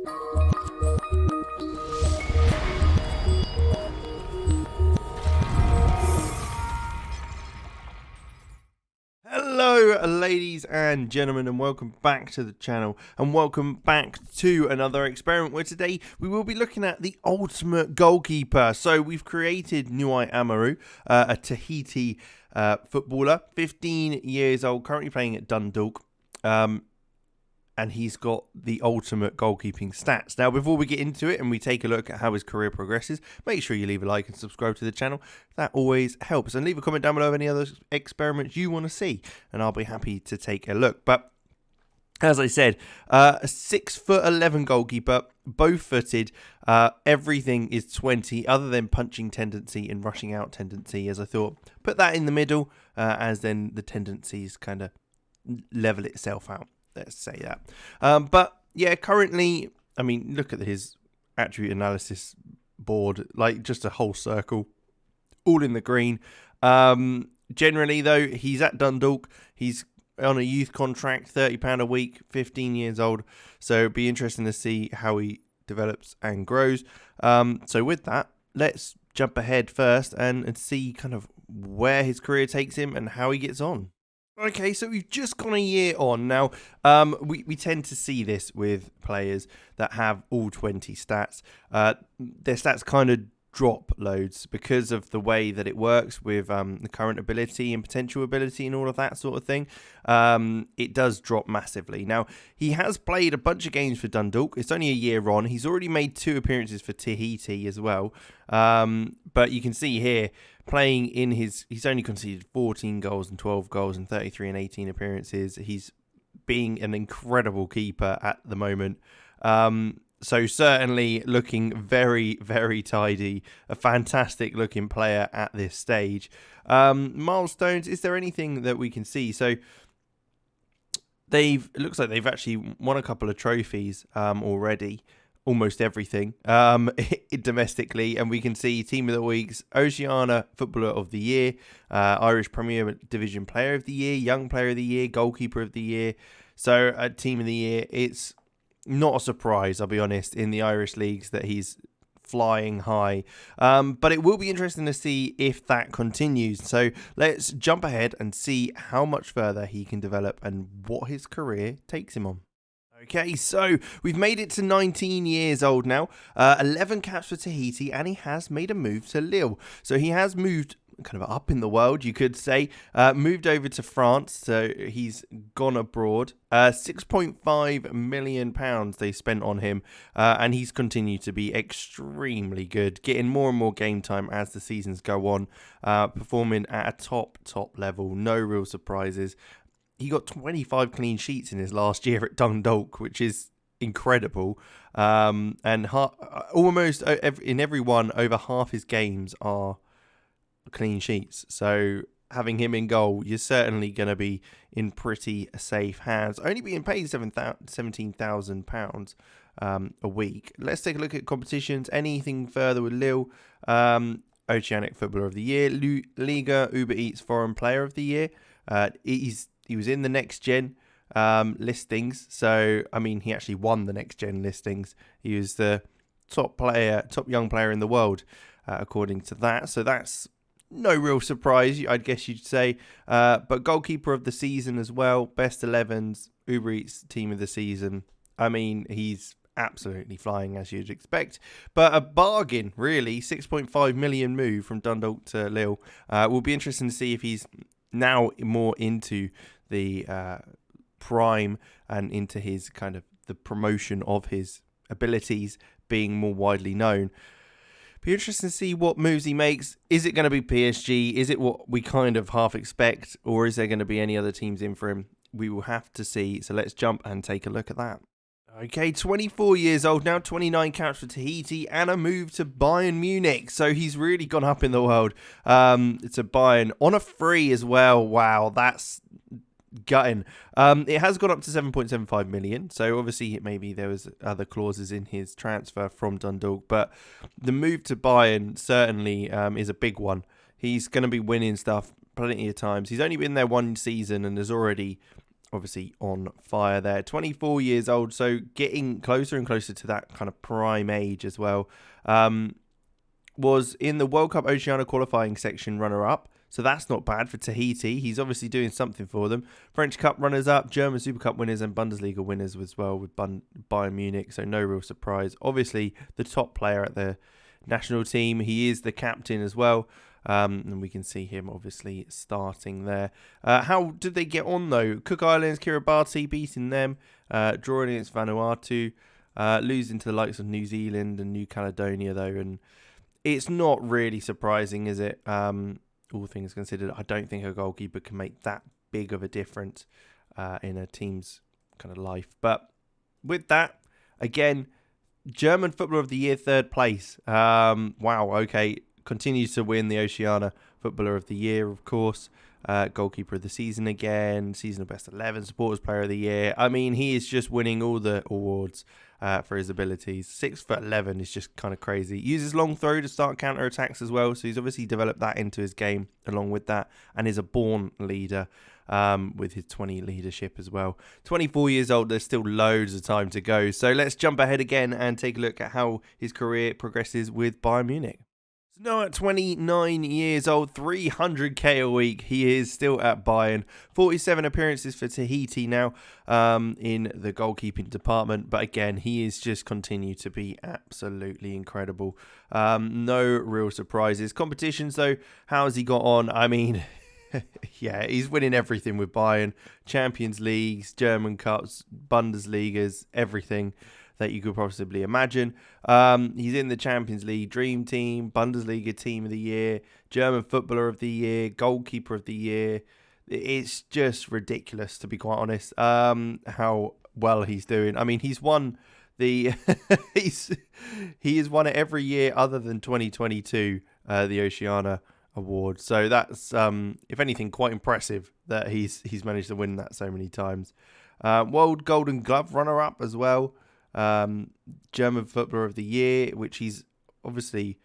Hello ladies and gentlemen, and welcome back to the channel, and welcome back to another experiment where today we will be looking at the ultimate goalkeeper. So we've created Nui Amaru, a Tahiti footballer, 15 years old, currently playing at Dundalk, and he's got the ultimate goalkeeping stats. Now, before we get into it and we take a look at how his career progresses, make sure you leave a like and subscribe to the channel. That always helps. And leave a comment down below of any other experiments you want to see, and I'll be happy to take a look. But as I said, a 6'11" goalkeeper, bow-footed. Everything is 20, other than punching tendency and rushing out tendency. As I thought, put that in the middle, as then the tendencies kind of level itself out. Let's say that. But yeah, currently, I mean, look at his attribute analysis board, like just a whole circle, all in the green. Generally, though, he's at Dundalk. He's on a youth contract, £30 a week, 15 years old. So it'd be interesting to see how he develops and grows. So with that, let's jump ahead first and see kind of where his career takes him and how he gets on. Okay, so we've just gone a year on. Now, we tend to see this with players that have all 20 stats. Their stats kind of drop loads because of the way that it works with the current ability and potential ability and all of that sort of thing. It does drop massively. Now, he has played a bunch of games for Dundalk. It's only a year on. He's already made 2 appearances for Tahiti as well. But you can see here, playing in he's only conceded 14 goals and 12 goals and 33 and 18 appearances. He's being an incredible keeper at the moment. So certainly looking very, very tidy. A fantastic looking player at this stage. Milestones, is there anything that we can see? So it looks like they've actually won a couple of trophies already. Almost everything domestically, and we can see Team of the Week's Oceania Footballer of the Year, Irish Premier Division Player of the Year, Young Player of the Year, Goalkeeper of the Year. So Team of the Year, it's not a surprise, I'll be honest, in the Irish leagues that he's flying high. But it will be interesting to see if that continues. So let's jump ahead and see how much further he can develop and what his career takes him on. Okay, so we've made it to 19 years old now, 11 caps for Tahiti, and he has made a move to Lille. So he has moved kind of up in the world, you could say, moved over to France, so he's gone abroad. £6.5 million they spent on him, and he's continued to be extremely good, getting more and more game time as the seasons go on, performing at a top level, no real surprises. He got 25 clean sheets in his last year at Dundalk, which is incredible. And almost in every one, over half his games are clean sheets. So having him in goal, you're certainly going to be in pretty safe hands. Only being paid £17,000 a week. Let's take a look at competitions. Anything further with Lille? Oceanic Footballer of the Year, Liga Uber Eats Foreign Player of the Year. He was in the next gen listings. So, I mean, he actually won the next gen listings. He was the top young player in the world, according to that. So that's no real surprise, I'd guess you'd say. But goalkeeper of the season as well. Best 11s, Uber Eats team of the season. I mean, he's absolutely flying, as you'd expect. But a bargain, really. 6.5 million move from Dundalk to Lille. Will be interesting to see if he's now more into the prime and into his kind of the promotion of his abilities being more widely known. Be interesting to see what moves he makes. Is it going to be PSG? Is it what we kind of half expect, or is there going to be any other teams in for him? We will have to see. So let's jump and take a look at that. Okay, 24 years old now, 29 caps for Tahiti, and a move to Bayern Munich. So he's really gone up in the world to Bayern on a free as well. Wow, that's gutting. It has gone up to 7.75 million. So obviously maybe there was other clauses in his transfer from Dundalk, but the move to Bayern certainly is a big one. He's going to be winning stuff plenty of times. He's only been there one season and has already obviously on fire there. 24 years old, so getting closer and closer to that kind of prime age as well. Was in the World Cup Oceania qualifying section runner-up, so that's not bad for Tahiti. He's obviously doing something for them. French Cup runners-up, German Super Cup winners, and Bundesliga winners as well with Bayern Munich, so no real surprise. Obviously, the top player at the national team. He is the captain as well, and we can see him obviously starting there. How did they get on, though? Cook Islands, Kiribati beating them, drawing against Vanuatu, losing to the likes of New Zealand and New Caledonia, though, and it's not really surprising, is it? All things considered, I don't think a goalkeeper can make that big of a difference in a team's kind of life. But with that, again, German Footballer of the Year, 3rd place. Wow, okay. Continues to win the Oceania Footballer of the Year, of course. Goalkeeper of the season again. Season of Best 11. Supporters Player of the Year. I mean, he is just winning all the awards for his abilities. 6'11" is just kind of crazy. Uses long throw to start counter attacks as well. So he's obviously developed that into his game along with that. And is a born leader with his 20 leadership as well. 24 years old. There's still loads of time to go. So let's jump ahead again and take a look at how his career progresses with Bayern Munich. So now at 29 years old, 300k a week, he is still at Bayern. 47 appearances for Tahiti now in the goalkeeping department. But again, he is just continued to be absolutely incredible. No real surprises. Competitions though, how has he got on? I mean, yeah, he's winning everything with Bayern. Champions Leagues, German Cups, Bundesligas, everything that you could possibly imagine. He's in the Champions League Dream Team, Bundesliga Team of the Year, German Footballer of the Year, Goalkeeper of the Year. It's just ridiculous, to be quite honest, how well he's doing. I mean, he's won the he has won it every year other than 2022, the Oceania Award. So that's, if anything, quite impressive that he's managed to win that so many times. World Golden Glove runner-up as well. German Footballer of the Year, which he's obviously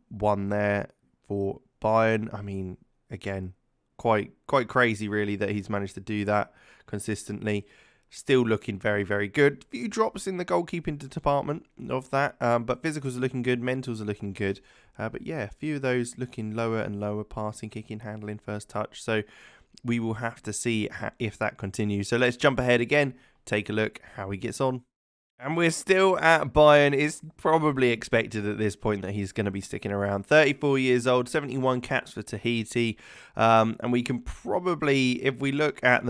won there for Bayern. I mean, again, quite crazy really that he's managed to do that consistently. Still looking very, very good. Few drops in the goalkeeping department of that, but physicals are looking good, mentals are looking good. But yeah, a few of those looking lower and lower, passing, kicking, handling, first touch. So we will have to see if that continues. So let's jump ahead again, take a look how he gets on. And we're still at Bayern. It's probably expected at this point that he's going to be sticking around. 34 years old, 71 caps for Tahiti. And we can probably, if we look at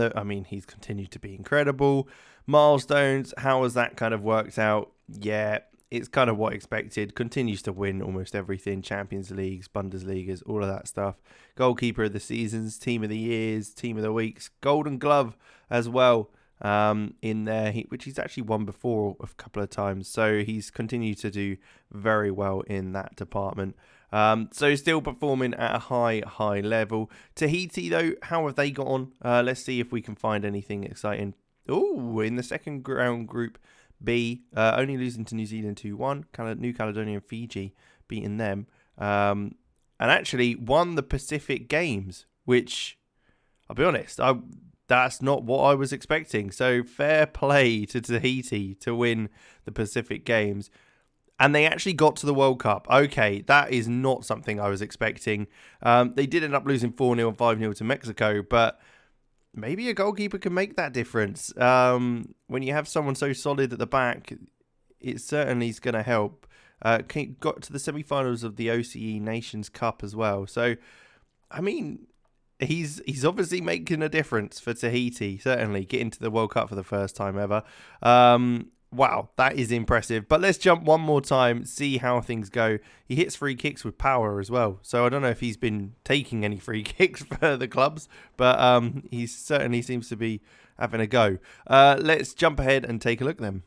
he's continued to be incredible. Milestones, how has that kind of worked out? Yeah, it's kind of what expected. Continues to win almost everything. Champions Leagues, Bundesligas, all of that stuff. Goalkeeper of the seasons, Team of the years, Team of the weeks. Golden Glove as well. In there, which he's actually won before a couple of times. So he's continued to do very well in that department. So still performing at a high level. Tahiti, though, how have they got on? Let's see if we can find anything exciting. Oh, in the second round, Group B, only losing to New Zealand 2-1. New Caledonia and Fiji beating them. And actually won the Pacific Games, which, I'll be honest, that's not what I was expecting. So fair play to Tahiti to win the Pacific Games. And they actually got to the World Cup. Okay, that is not something I was expecting. They did end up losing 4-0 and 5-0 to Mexico, but maybe a goalkeeper can make that difference. When you have someone so solid at the back, it certainly is going to help. Got to the semi-finals of the OCE Nations Cup as well. So, I mean, he's obviously making a difference for Tahiti, certainly getting to the World Cup for the first time ever. Wow, that is impressive. But let's jump one more time, see how things go. He hits free kicks with power as well. So I don't know if he's been taking any free kicks for the clubs, but he certainly seems to be having a go. Let's jump ahead and take a look at them.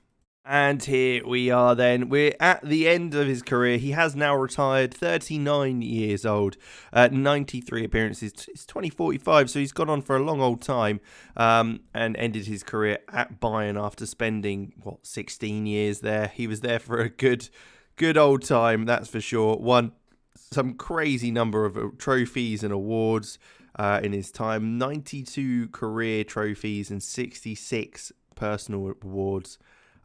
And here we are then. We're at the end of his career. He has now retired, 39 years old, 93 appearances. It's 2045, so he's gone on for a long old time and ended his career at Bayern after spending, 16 years there. He was there for a good old time, that's for sure. Won some crazy number of trophies and awards. in his time. 92 career trophies and 66 personal awards.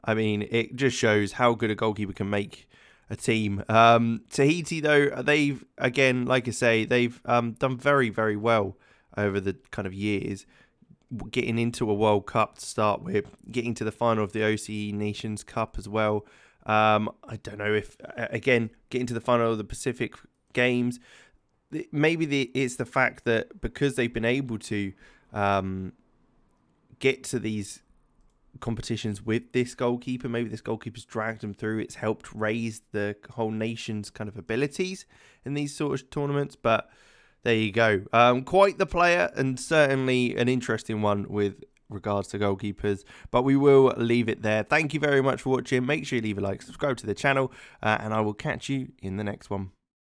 I mean, it just shows how good a goalkeeper can make a team. Tahiti, though, they've, again, like I say, they've done very, very well over the kind of years, getting into a World Cup to start with, getting to the final of the OCE Nations Cup as well. I don't know if, again, getting to the final of the Pacific Games, maybe it's the fact that because they've been able to get to these competitions with this goalkeeper, maybe this goalkeeper's dragged them through. It's helped raise the whole nation's kind of abilities in these sort of tournaments. But there you go. Quite the player, and certainly an interesting one with regards to goalkeepers. But we will leave it there. Thank you very much for watching. Make sure you leave a like, subscribe to the channel, and I will catch you in the next one.